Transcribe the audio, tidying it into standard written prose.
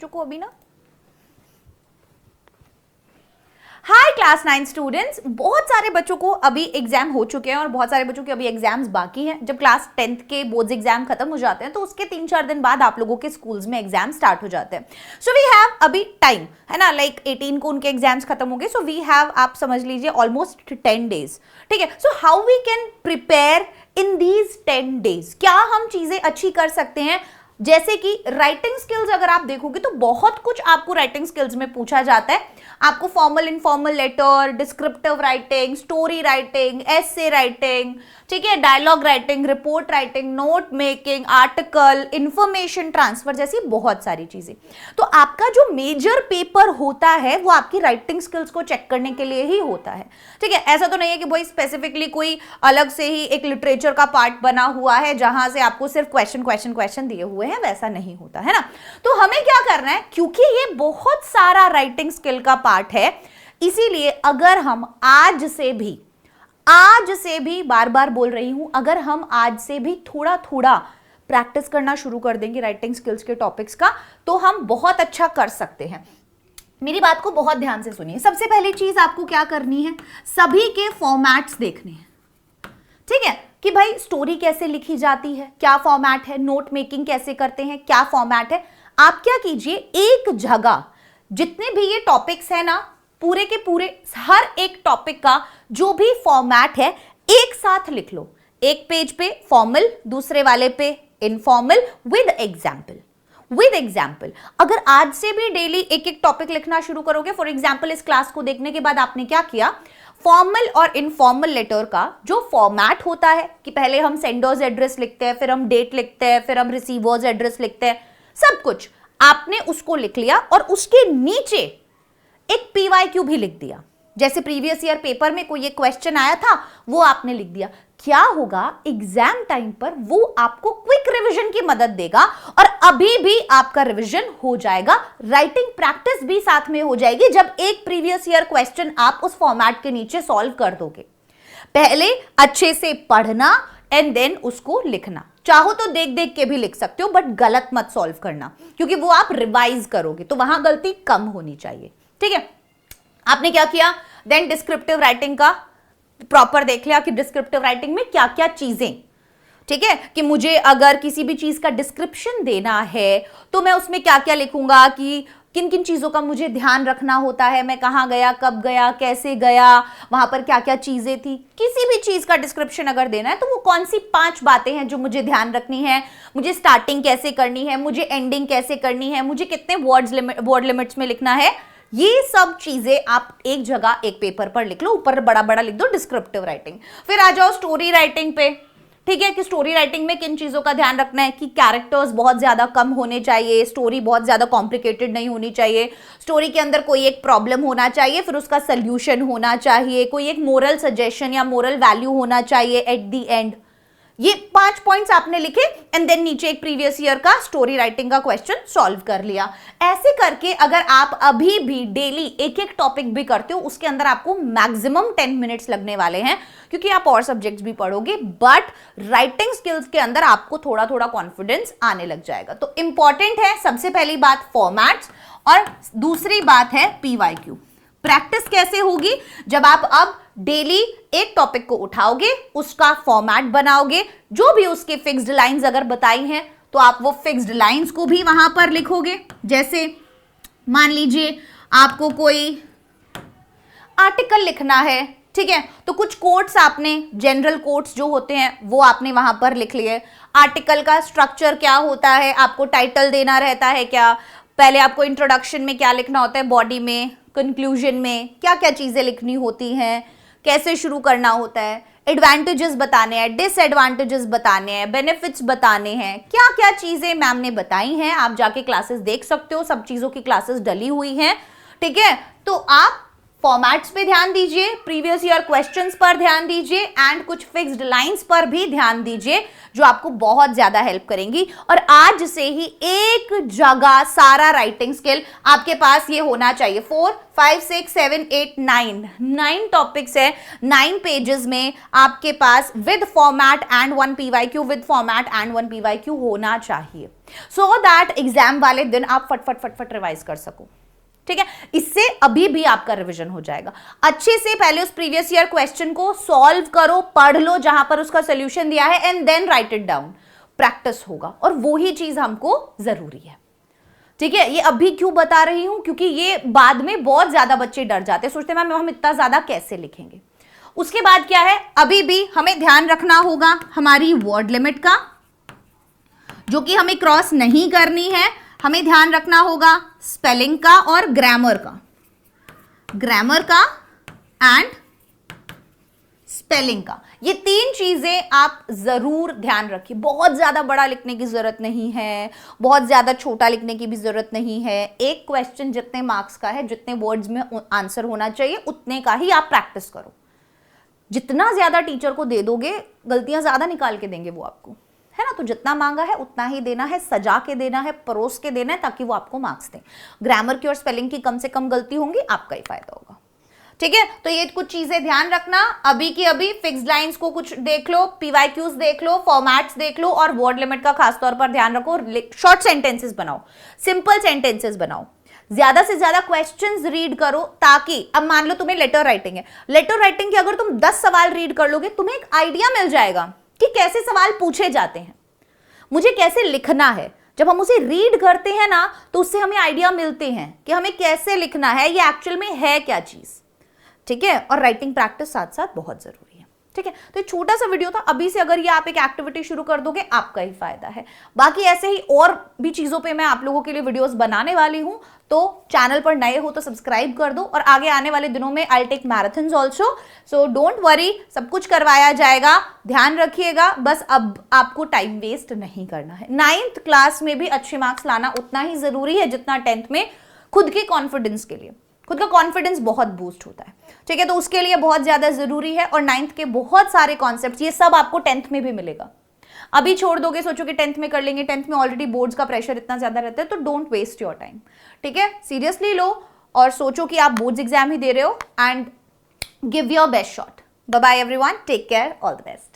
चुको अभी ना। हाय क्लास 9 स्टूडेंट्स, बहुत सारे बच्चों को अभी एग्जाम हो चुके हैं और बहुत सारे बच्चों के अभी एग्जाम्स बाकी हैं। जब क्लास 10th के बोर्ड्स एग्जाम खत्म हो जाते हैं तो उसके 3-4 दिन बाद आप लोगों के स्कूल्स में एग्जाम स्टार्ट हो जाते हैं। सो वी हैव अभी टाइम, है ना, लाइक 18 को उनके एग्जाम्स खत्म हो गए। सो वी हैव, आप समझ लीजिए, ऑलमोस्ट 10 डेज। ठीक है, so how we can prepare in these 10 days? क्या हम चीजें अच्छी कर सकते हैं? जैसे कि राइटिंग स्किल्स अगर आप देखोगे तो बहुत कुछ आपको राइटिंग स्किल्स में पूछा जाता है। आपको formal, informal letter, descriptive writing, story writing, essay writing, ठीक है, dialogue writing, report writing, note making, article, information transfer जैसी बहुत सारी चीजें। तो आपका जो मेजर पेपर होता है वो आपकी राइटिंग स्किल्स को चेक करने के लिए ही होता है। ठीक है, ऐसा तो नहीं है कि भाई स्पेसिफिकली कोई अलग से ही एक लिटरेचर का पार्ट बना हुआ है जहां से आपको सिर्फ क्वेश्चन दिए हुए हैं, वैसा नहीं होता है ना। तो हमें क्या करना है, क्योंकि ये बहुत सारा राइटिंग स्किल का पार्ट है, इसीलिए अगर हम आज से भी बार बार बोल रही हूं, अगर हम आज से भी थोड़ा थोड़ा प्रैक्टिस करना शुरू कर देंगे राइटिंग स्किल्स के टॉपिक्स का, तो हम बहुत अच्छा कर सकते हैं। मेरी बात को बहुत ध्यान से सुनिए। सबसे पहली चीज आपको क्या करनी है, सभी के फॉर्मेट्स देखने हैं। ठीक है, कि भाई स्टोरी कैसे लिखी जाती है, क्या फॉर्मेट है, नोट मेकिंग कैसे करते हैं, क्या फॉर्मेट है। आप क्या कीजिए, एक जगह जितने भी ये टॉपिक्स है ना, पूरे के पूरे हर एक टॉपिक का जो भी फॉर्मेट है एक साथ लिख लो। एक पेज पे फॉर्मल, दूसरे वाले पे इनफॉर्मल, विद एग्जाम्पल। अगर आज से भी डेली एक एक टॉपिक लिखना शुरू करोगे, फॉर एग्जाम्पल इस क्लास को देखने के बाद आपने क्या किया, फॉर्मल और इनफॉर्मल लेटर का जो फॉर्मेट होता है कि पहले हम सेंडर्स एड्रेस लिखते हैं, फिर हम डेट लिखते हैं, फिर हम रिसीवर्स एड्रेस लिखते हैं, सब कुछ आपने उसको लिख लिया और उसके नीचे एक PYQ भी लिख दिया। जैसे प्रीवियस ईयर पेपर में कोई एक क्वेश्चन आया था, वो आपने लिख दिया। क्या होगा, एग्जाम टाइम पर वो आपको क्विक रिवीजन की मदद देगा और अभी भी आपका रिवीजन हो जाएगा, राइटिंग प्रैक्टिस भी साथ में हो जाएगी जब एक प्रीवियस ईयर क्वेश्चन आप उस फॉर्मेट के नीचे सॉल्व कर दोगे। पहले अच्छे से पढ़ना एंड देन उसको लिखना। चाहो तो देख देख के भी लिख सकते हो, बट गलत मत सॉल्व करना, क्योंकि वो आप रिवाइज करोगे तो वहां गलती कम होनी चाहिए। ठीक है, आपने क्या किया, देन डिस्क्रिप्टिव राइटिंग का प्रॉपर देख लिया कि डिस्क्रिप्टिव राइटिंग में क्या क्या चीजें, ठीक है, कि मुझे अगर किसी भी चीज का डिस्क्रिप्शन देना है तो मैं उसमें क्या क्या लिखूंगा, कि किन किन चीजों का मुझे ध्यान रखना होता है, मैं कहां गया, कब गया, कैसे गया, वहां पर क्या क्या चीजें थी। किसी भी चीज का डिस्क्रिप्शन अगर देना है तो वो कौन सी 5 बातें हैं जो मुझे ध्यान रखनी है, मुझे स्टार्टिंग कैसे करनी है, मुझे एंडिंग कैसे करनी है, मुझे कितने वर्ड लिमिट्स में लिखना है, ये सब चीजें आप एक जगह एक पेपर पर लिख लो, ऊपर बड़ा बड़ा लिख दो डिस्क्रिप्टिव राइटिंग। फिर आ जाओ स्टोरी राइटिंग पे। ठीक है, कि स्टोरी राइटिंग में किन चीजों का ध्यान रखना है, कि कैरेक्टर्स बहुत ज्यादा कम होने चाहिए, स्टोरी बहुत ज्यादा कॉम्प्लिकेटेड नहीं होनी चाहिए, स्टोरी के अंदर कोई एक प्रॉब्लम होना चाहिए, फिर उसका सोल्यूशन होना चाहिए, कोई एक मोरल सजेशन या मोरल वैल्यू होना चाहिए एट द एंड। ये 5 पॉइंट्स आपने लिखे एंड देन नीचे एक प्रीवियस ईयर का स्टोरी राइटिंग का क्वेश्चन सॉल्व कर लिया। ऐसे करके अगर आप अभी भी डेली एक एक टॉपिक भी करते हो, उसके अंदर आपको मैक्सिमम 10 मिनट्स लगने वाले हैं, क्योंकि आप और सब्जेक्ट्स भी पढ़ोगे, बट राइटिंग स्किल्स के अंदर आपको थोड़ा थोड़ा कॉन्फिडेंस आने लग जाएगा। तो इंपॉर्टेंट है सबसे पहली बात फॉर्मेट्स, और दूसरी बात है PYQ। प्रैक्टिस कैसे होगी, जब आप अब डेली एक टॉपिक को उठाओगे, उसका फॉर्मेट बनाओगे, जो भी उसके फिक्स्ड लाइंस अगर बताई हैं तो आप वो फिक्स्ड लाइंस को भी वहां पर लिखोगे। जैसे मान लीजिए आपको कोई आर्टिकल लिखना है, ठीक है, तो कुछ कोट्स आपने, जनरल कोट्स जो होते हैं वो आपने वहां पर लिख लिए। आर्टिकल का स्ट्रक्चर क्या होता है, आपको टाइटल देना रहता है क्या, पहले आपको इंट्रोडक्शन में क्या लिखना होता है, बॉडी में, कंक्लूजन में क्या क्या चीजें लिखनी होती हैं, कैसे शुरू करना होता है, एडवांटेजेस बताने हैं, डिसएडवांटेजेस बताने हैं, बेनिफिट्स बताने हैं, क्या क्या चीजें मैम ने बताई हैं, आप जाके क्लासेस देख सकते हो, सब चीजों की क्लासेस डली हुई हैं। ठीक है, तो आप फॉर्मेट्स पे ध्यान दीजिए, प्रीवियस ईयर क्वेश्चंस पर ध्यान दीजिए एंड कुछ फिक्स्ड लाइंस पर भी ध्यान दीजिए जो आपको बहुत ज्यादा हेल्प करेंगी। और आज से ही एक जगह सारा राइटिंग स्किल आपके पास ये होना चाहिए। 4, 5, 6, 7, 8, 9 टॉपिक्स है, 9 पेजेस में आपके पास with format and 1 PYQ, with format and 1 PYQ होना चाहिए, सो दैट एग्जाम वाले दिन आप फट रिवाइज कर सको। ठीक है, इससे अभी भी आपका रिवीजन हो जाएगा। अच्छे से पहले उस प्रीवियस ईयर क्वेश्चन को सॉल्व करो, पढ़ लो जहां पर उसका सोल्यूशन दिया है and then write it down. Practice होगा और वो ही चीज हमको जरूरी है। ठीक है, ये अभी क्यों बता रही हूं, क्योंकि ये बाद में बहुत ज्यादा बच्चे डर जाते हैं, सोचते हैं मैम हम इतना ज्यादा कैसे लिखेंगे। उसके बाद क्या है, अभी भी हमें ध्यान रखना होगा हमारी वर्ड लिमिट का, जो कि हमें क्रॉस नहीं करनी है। हमें ध्यान रखना होगा स्पेलिंग का और ग्रामर का एंड स्पेलिंग का। ये 3 चीजें आप जरूर ध्यान रखिए। बहुत ज्यादा बड़ा लिखने की जरूरत नहीं है, बहुत ज्यादा छोटा लिखने की भी जरूरत नहीं है। एक क्वेश्चन जितने मार्क्स का है, जितने वर्ड्स में आंसर होना चाहिए उतने का ही आप प्रैक्टिस करो। जितना ज्यादा टीचर को दे दोगे, गलतियां ज्यादा निकाल के देंगे वो आपको, है ना। तो जितना मांगा है उतना ही देना है, सजा के देना है, परोस के देना है, ताकि वो आपको मार्क्स दें। ग्रामर की और स्पेलिंग की कम से कम गलती होंगी, आपका ही फायदा होगा। ठीक है, तो ये कुछ चीजें ध्यान रखना। अभी की अभी फिक्स्ड लाइंस को कुछ देख लो, PYQs देख लो, फॉर्मेट्स देख लो और वर्ड लिमिट का खासतौर पर ध्यान रखो। शॉर्ट सेंटेंसेस बनाओ, सिंपल सेंटेंसेस बनाओ, ज्यादा से ज्यादा क्वेश्चंस रीड करो, ताकि अब मान लो तुम्हें लेटर राइटिंग है, लेटर राइटिंग के अगर तुम 10 सवाल रीड कर लोगे, तुम्हें एक आइडिया मिल जाएगा कि कैसे सवाल पूछे जाते हैं, मुझे कैसे लिखना है। जब हम उसे रीड करते हैं ना, तो उससे हमें आइडिया मिलते हैं कि हमें कैसे लिखना है, ये एक्चुअल में है क्या चीज। ठीक है, और राइटिंग प्रैक्टिस साथ साथ बहुत जरूरी है। ठीक है, तो छोटा सा वीडियो था, अभी से अगर ये आप एक एक्टिविटी शुरू कर दोगे आपका ही फायदा है। बाकी ऐसे ही और भी चीजों पे मैं आप लोगों के लिए वीडियोस बनाने वाली हूं, तो चैनल पर नए हो तो सब्सक्राइब कर दो। और आगे आने वाले दिनों में I take marathons also, so don't worry, सब कुछ करवाया जाएगा। ध्यान रखिएगा, बस अब आपको टाइम वेस्ट नहीं करना है। 9th क्लास में भी अच्छे मार्क्स लाना उतना ही जरूरी है जितना 10th में। खुद के कॉन्फिडेंस के लिए, खुद का कॉन्फिडेंस बहुत बूस्ट होता है। ठीक है, तो उसके लिए बहुत ज्यादा जरूरी है। और 9th के बहुत सारे कॉन्सेप्ट्स, ये सब आपको 10th में भी मिलेगा। अभी छोड़ दोगे, सोचो कि 10th में कर लेंगे, 10th में ऑलरेडी बोर्ड्स का प्रेशर इतना ज्यादा रहता है, तो डोंट वेस्ट योर टाइम। ठीक है, सीरियसली लो और सोचो कि आप बोर्ड्स एग्जाम ही दे रहे हो and give your best shot. Bye bye everyone, take care, all the best.